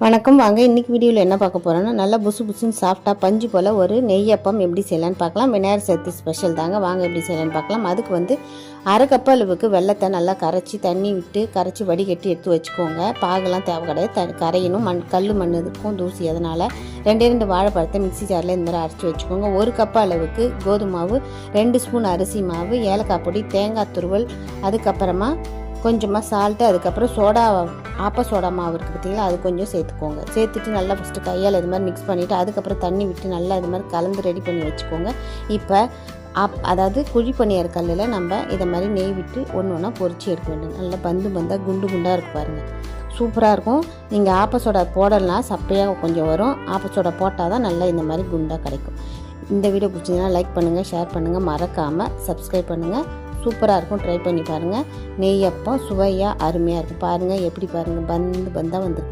வணக்கம். வாங்க இன்றைக்கி வீடியோவில் என்ன பார்க்க போகிறோன்னா, நல்லா புசு புசுன்னு சாஃப்டாக பஞ்சு போல் ஒரு நெய்யப்பம் எப்படி செய்யலான்னு பார்க்கலாம். விநாயகர் சதுர்த்தி ஸ்பெஷல் தாங்க. வாங்க எப்படி செய்யலான்னு பார்க்கலாம். அதுக்கு வந்து அரை கப் அளவுக்கு வெள்ளத்தை நல்லா கரைச்சி தண்ணி விட்டு கரைச்சி வடிகட்டி எடுத்து வச்சுக்கோங்க. பாகெல்லாம் தேவை கிடையாது, கரையணும். கல் மண் இருக்கும், தூசி. அதனால் 2 வாழைப்பழத்தை மிக்ஸி ஜாரில் இந்த மாதிரி அரைச்சி வச்சுக்கோங்க. 1 கப் அளவுக்கு கோதுமை மாவு, 2 ஸ்பூன் அரிசி மாவு, ஏலக்காய் பொடி, தேங்காய் துருவல், அதுக்கப்புறமா கொஞ்சமாக சால்ட்டு, அதுக்கப்புறம் ஆப்ப சோடா மாவு இருக்குது பார்த்திங்களா, அது கொஞ்சம் சேர்த்துக்கோங்க. சேர்த்துட்டு நல்லா ஃபஸ்ட்டு கையால் இது மாதிரி மிக்ஸ் பண்ணிவிட்டு அதுக்கப்புறம் தண்ணி விட்டு நல்லா இது மாதிரி கலந்து ரெடி பண்ணி வச்சுக்கோங்க. இப்போ அதாவது குழி பணியார கல்லில் நம்ம இதை மாதிரி நெய் விட்டு ஒன்று ஒன்றா பொரிச்சு எடுக்க வேண்டும். நல்லா பந்தாக குண்டாக இருக்குது பாருங்கள், சூப்பராக இருக்கும். நீங்கள் ஆப்ப சோடா போடலாம், சப்பையாக கொஞ்சம் வரும். ஆப்ப சோடா போட்டால் தான் நல்லா இந்த மாதிரி குண்டாக கிடைக்கும். இந்த வீடியோ பிடிச்சிங்கன்னா லைக் பண்ணுங்கள், ஷேர் பண்ணுங்கள், மறக்காமல் சப்ஸ்கிரைப் பண்ணுங்கள். சூப்பராக இருக்கும், ட்ரை பண்ணி பாருங்கள். நெய்யப்பம் சுவையாக அருமையாக இருக்கும். பாருங்கள் எப்படி பாருங்கள், பந்தாக வந்துருக்கு.